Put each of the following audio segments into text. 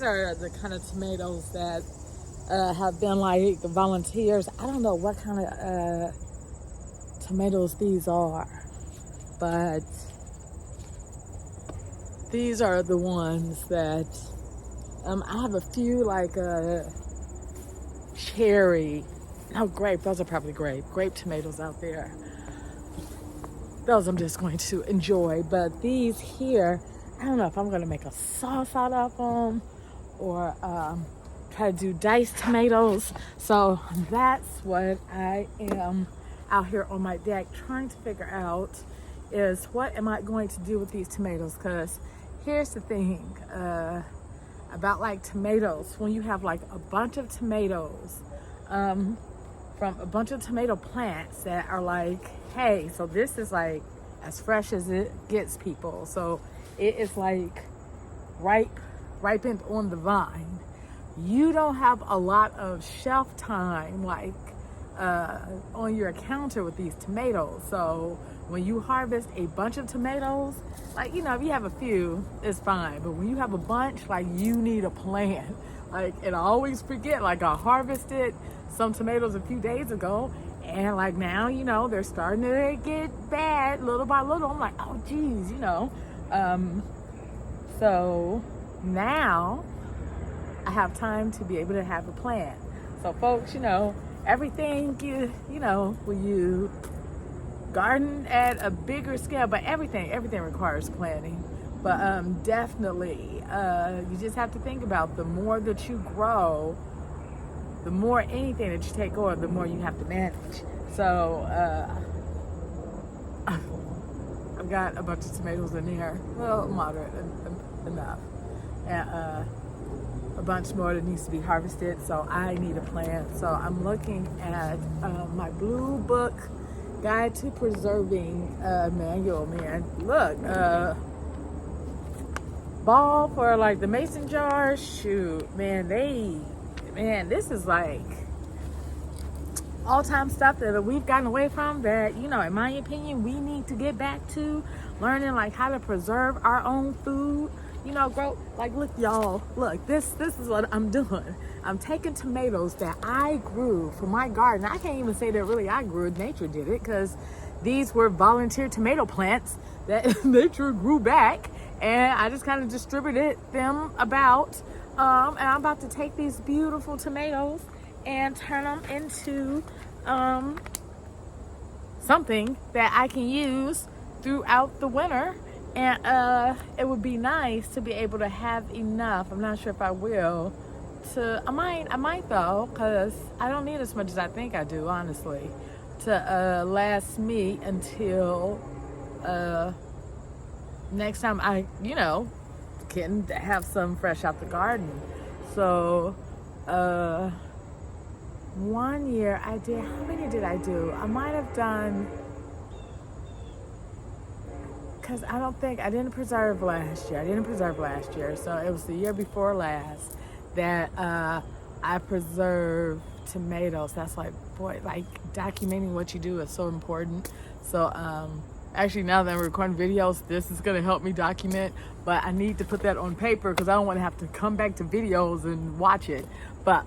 Are the kind of tomatoes that have been like volunteers. I don't know what kind of tomatoes these are, but these are the ones that I have a few like cherry, no grape, those are probably grape tomatoes out there. Those I'm just going to enjoy, but these here, I don't know if I'm going to make a sauce out of them or try to do diced tomatoes. So that's what I am out here on my deck trying to figure out, is what am I going to do with these tomatoes? Because here's the thing about like tomatoes. When you have like a bunch of tomatoes from a bunch of tomato plants that are like, hey, so this is like as fresh as it gets, people. So it is like ripened on the vine. You don't have a lot of shelf time like on your counter with these tomatoes. So when you harvest a bunch of tomatoes, like, you know, if you have a few, it's fine. But when you have a bunch, like, you need a plan. Like, and I always forget, like, I harvested some tomatoes a few days ago, and like now, you know, they're starting to get bad little by little. I'm like, oh geez, you know. So now I have time to be able to have a plan. So folks, you know, everything, you know, when you garden at a bigger scale, but everything requires planning. But definitely, you just have to think about the more that you grow, the more anything that you take on, the more you have to manage. So I've got a bunch of tomatoes in here, well, moderate enough, and a bunch more that needs to be harvested. So I need a plan. So I'm looking at my Blue Book Guide to Preserving manual. Man, look, ball for like the mason jars. Shoot, man, this is like all-time stuff that we've gotten away from, that, you know, in my opinion, we need to get back to learning, like how to preserve our own food. You know, grow, like, look, y'all, look, this is what I'm doing. I'm taking tomatoes that I grew from my garden. I can't even say that really I grew it, nature did it, because these were volunteer tomato plants that nature grew back, and I just kind of distributed them about. And I'm about to take these beautiful tomatoes and turn them into something that I can use throughout the winter. And it would be nice to be able to have enough. I'm not sure if I will. I might though, because I don't need as much as I think I do, honestly, to last me until next time I, you know, can have some fresh out the garden. So 1 year I did, how many did I do? I might have done, because I didn't preserve last year. So it was the year before last that I preserved tomatoes. That's like, boy, like documenting what you do is so important. So actually, now that I'm recording videos, this is gonna help me document, but I need to put that on paper because I don't want to have to come back to videos and watch it. But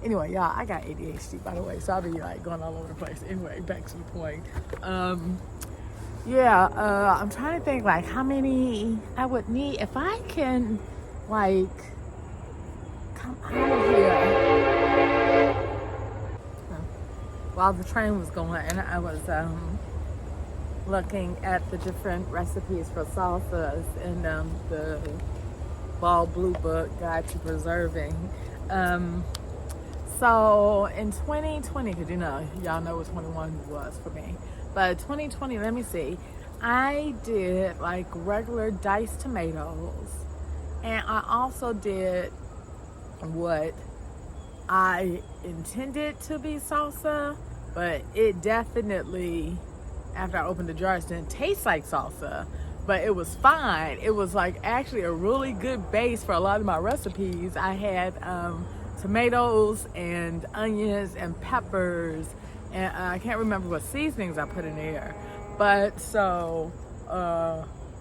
anyway, y'all, I got ADHD, by the way, so I'll be like going all over the place. Anyway, back to the point. I'm trying to think like how many I would need if I can like come out of here. While the train was going, and I was looking at the different recipes for salsas in the Ball Blue Book Guide to Preserving. So in 2020, because you know, y'all know what 21 was for me. But 2020, let me see, I did like regular diced tomatoes, and I also did what I intended to be salsa, but it definitely, after I opened the jars, didn't taste like salsa, but it was fine. It was like actually a really good base for a lot of my recipes. I had tomatoes and onions and peppers, and I can't remember what seasonings I put in there, but so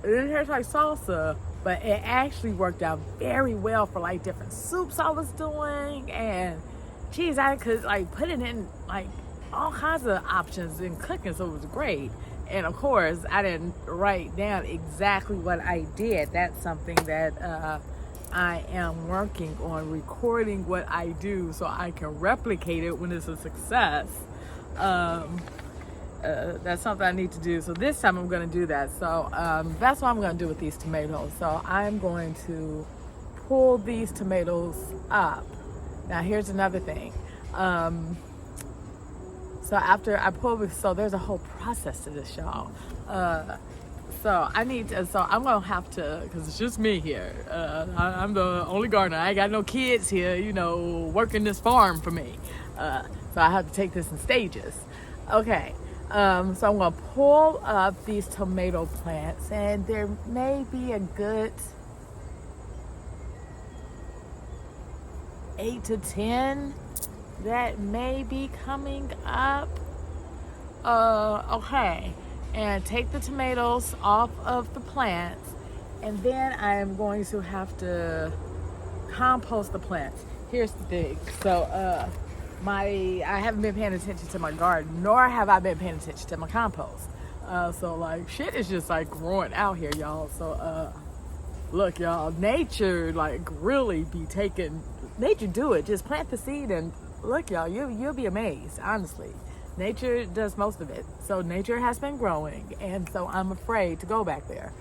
it didn't taste like salsa, but it actually worked out very well for like different soups I was doing. And geez, I could like put it in like all kinds of options in cooking, so it was great. And of course, I didn't write down exactly what I did. That's something that I am working on, recording what I do so I can replicate it when it's a success. That's something I need to do. So this time I'm going to do that. So that's what I'm going to do with these tomatoes. So I'm going to pull these tomatoes up. Now here's another thing. So after I pull, so there's a whole process to this, y'all. So I need to, so I'm gonna have to, because it's just me here. I'm the only gardener. I ain't got no kids here, you know, working this farm for me. So I have to take this in stages. Okay, so I'm gonna pull up these tomato plants, and there may be a good 8 to 10 that may be coming up. Okay, and take the tomatoes off of the plants, and then I am going to have to compost the plants. Here's the thing. So I haven't been paying attention to my garden, nor have I been paying attention to my compost. So like shit is just like growing out here, y'all. So look, y'all, nature like really be taking, nature do it. Just plant the seed and look, y'all, you'll be amazed, honestly. Nature does most of it. So nature has been growing, and so I'm afraid to go back there.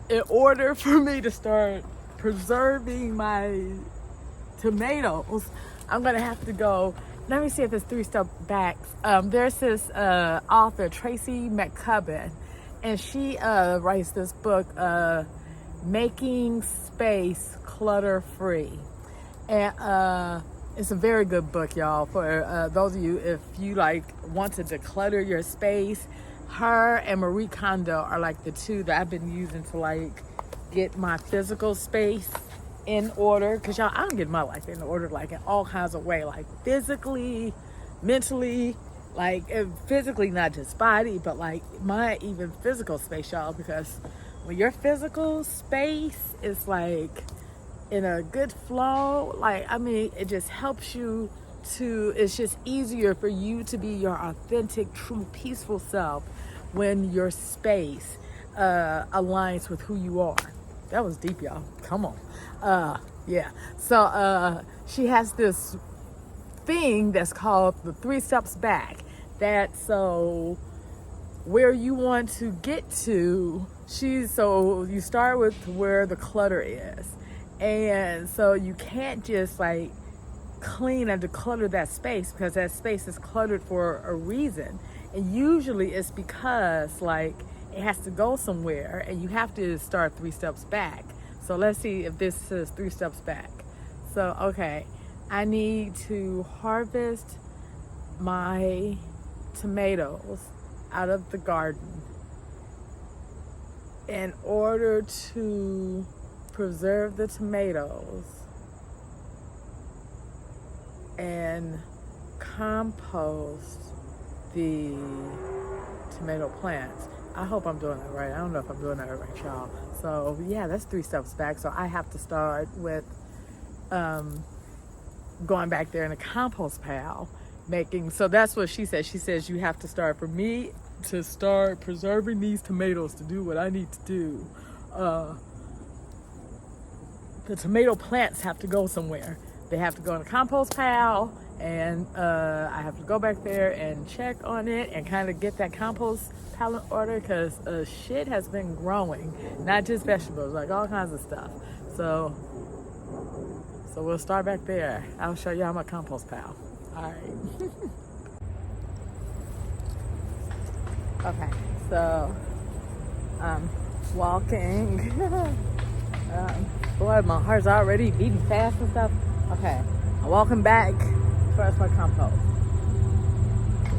In order for me to start preserving my tomatoes, I'm gonna have to go, let me see if it's 3 steps back. There's this author, Tracy McCubbin, and she writes this book, Making Space Clutter Free. And it's a very good book, y'all, for those of you, if you like want to declutter your space. Her and Marie Kondo are like the two that I've been using to like get my physical space in order, because y'all, I don't get my life in order like in all kinds of ways, like physically, mentally, like physically, not just body, but like my even physical space, y'all, because when your physical space is like in a good flow, like, I mean, it just helps you to, it's just easier for you to be your authentic, true, peaceful self when your space aligns with who you are. That was deep, y'all. Come on. Yeah. So she has this thing that's called the 3 steps back. That so where you want to get to, so you start with where the clutter is. And so you can't just like clean and declutter that space, because that space is cluttered for a reason. And usually it's because like it has to go somewhere, and you have to start 3 steps back. So let's see if this is 3 steps back. So, okay, I need to harvest my tomatoes out of the garden in order to preserve the tomatoes and compost the tomato plants. I hope I'm doing that right. I don't know if I'm doing that right, y'all. So yeah, that's 3 steps back. So I have to start with going back there in a compost pile, making, so that's what she says. She says you have to start, for me to start preserving these tomatoes, to do what I need to do, the tomato plants have to go somewhere. They have to go in a compost pile, and I have to go back there and check on it and kind of get that compost pile in order, because shit has been growing, not just vegetables, like all kinds of stuff. So we'll start back there. I'll show y'all my compost pile. All right. Okay, so I'm walking. Boy, my heart's already beating fast and stuff. Okay, I'm walking back towards my compost.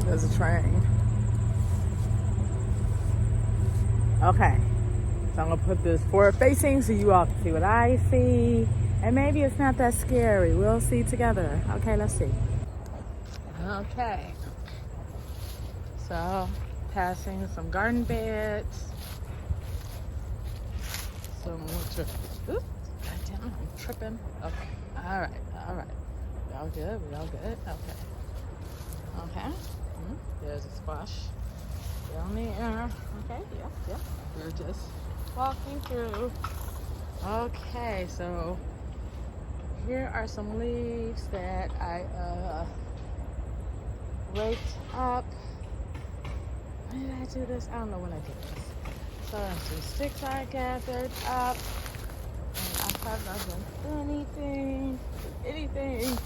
There's a train. Okay, so I'm gonna put this forward facing so you all can see what I see. And maybe it's not that scary. We'll see together. Okay, let's see. Okay. So passing some garden beds. Some winter. Oop, goddamn, I'm tripping. Okay, all right. We all good. Okay. Okay. There's a squash down there. Okay, yeah. We're just walking through. Okay, so here are some leaves that I raked up. When did I do this? I don't know when I did this. So some sticks I gathered up. And I have not done anything.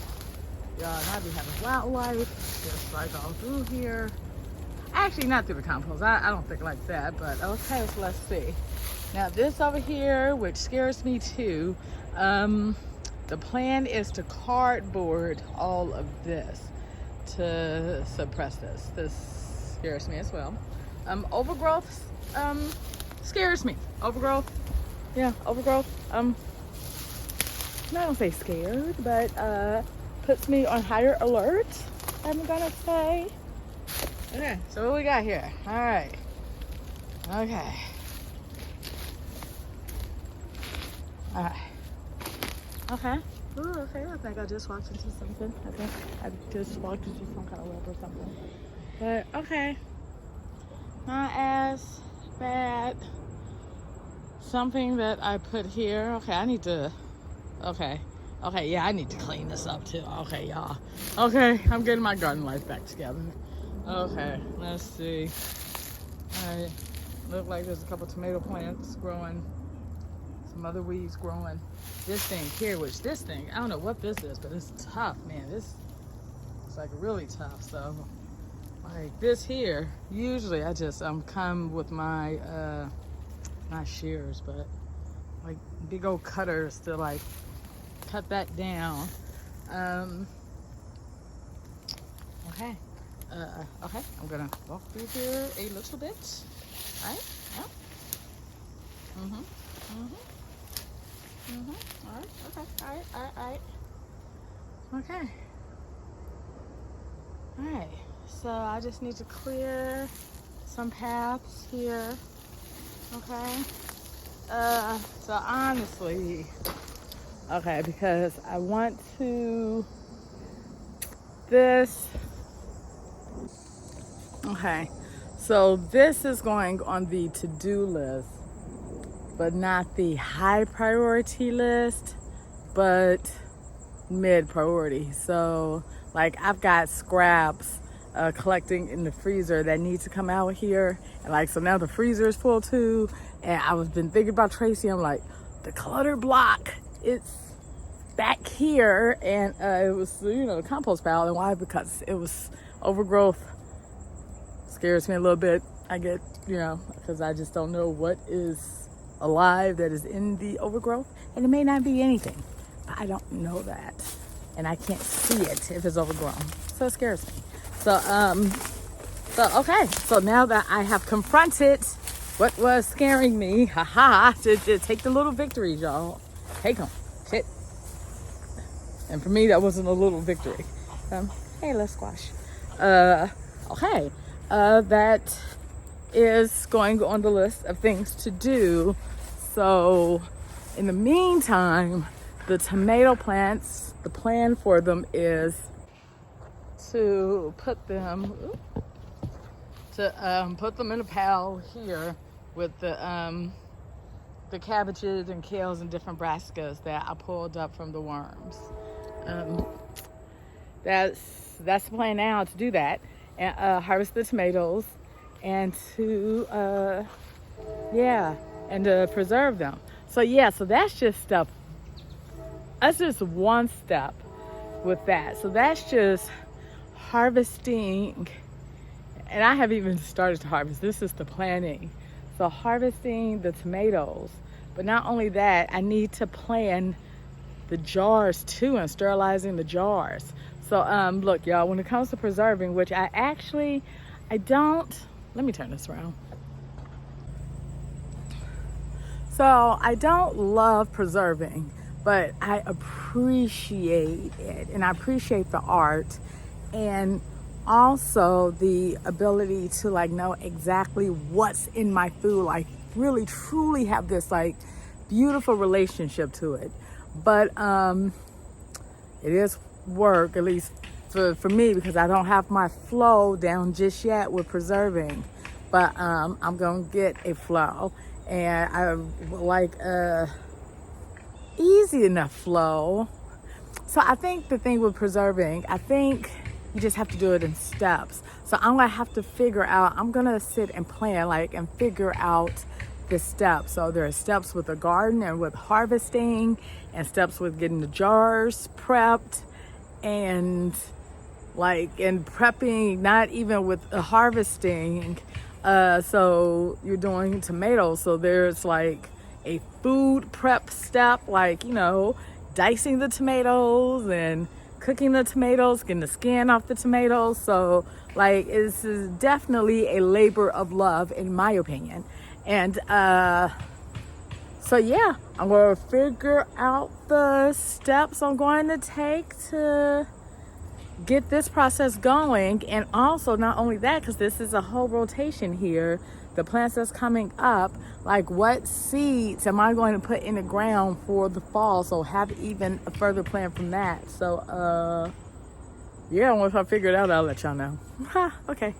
Y'all, and I be having wildlife just like all through here. Actually, not through the compost. I don't think like that, but okay, so let's see. Now this over here, which scares me too, the plan is to cardboard all of this to suppress this. This scares me as well. Overgrowth scares me. Overgrowth. I don't say scared, but puts me on higher alert, I'm gonna say. Okay, so what we got here? All right. Okay. Ooh, okay, I think I just walked into something. I think I just walked into some kind of web or something. But, okay. Not as bad. Something that I put here. Okay, I need to, okay, yeah, I need to clean this up too. Okay, y'all. Okay, I'm getting my garden life back together. Okay, let's see. Alright, look like there's a couple tomato plants growing. Some other weeds growing. This thing here, I don't know what this is, but it's tough, man. This is like really tough. So, like this here, usually I just come with my not shears, but like big old cutters to like cut that down. Okay. Okay, I'm gonna walk through here a little bit. All right. Yeah. All right. Okay. All right. Okay. All right. So I just need to clear some paths here. Okay. So honestly, okay, because I want to this. Okay, so this is going on the to-do list, but not the high priority list, but mid priority. So like I've got scraps collecting in the freezer that need to come out here, and like so now the freezer is full too. And I was been thinking about Tracy. I'm like, the clutter block, it's back here, and it was the compost pile. And why? Because it was overgrowth. Scares me a little bit. I get because I just don't know what is alive that is in the overgrowth, and it may not be anything, but I don't know that, and I can't see it if it's overgrown, so it scares me. So okay, so now that I have confronted what was scaring me, to take the little victories, y'all, take them. Shit. And for me, that wasn't a little victory. Hey, let's squash. Okay, that is going on the list of things to do. So in the meantime, the tomato plants, the plan for them is to put them in a pile here with the cabbages and kales and different brassicas that I pulled up from the worms. That's the plan now, to do that and harvest the tomatoes and to preserve them. So that's just stuff. That's just one step with that. So that's just harvesting, and I haven't even started to harvest. This is the planning. So harvesting the tomatoes, but not only that, I need to plan the jars too and sterilizing the jars. So look, y'all, when it comes to preserving, which I don't, let me turn this around. So I don't love preserving, but I appreciate it, and I appreciate the art. And also the ability to like know exactly what's in my food, like really truly have this like beautiful relationship to it. But it is work, at least for me, because I don't have my flow down just yet with preserving. But I'm gonna get a flow, and I like easy enough flow. So I think the thing with preserving, I think you just have to do it in steps. So I'm gonna have to figure out, I'm gonna sit and plan like and figure out the steps. So there are steps with the garden and with harvesting, and steps with getting the jars prepped, and like in prepping, not even with the harvesting. So you're doing tomatoes, so there's like a food prep step, like, you know, dicing the tomatoes and cooking the tomatoes, getting the skin off the tomatoes. So like this is definitely a labor of love in my opinion. And so yeah, I'm gonna figure out the steps I'm going to take to get this process going. And also not only that, because this is a whole rotation here, the plants that's coming up, like what seeds am I going to put in the ground for the fall, so have even a further plan from that. So yeah, once I figure it out, I'll let y'all know. Okay.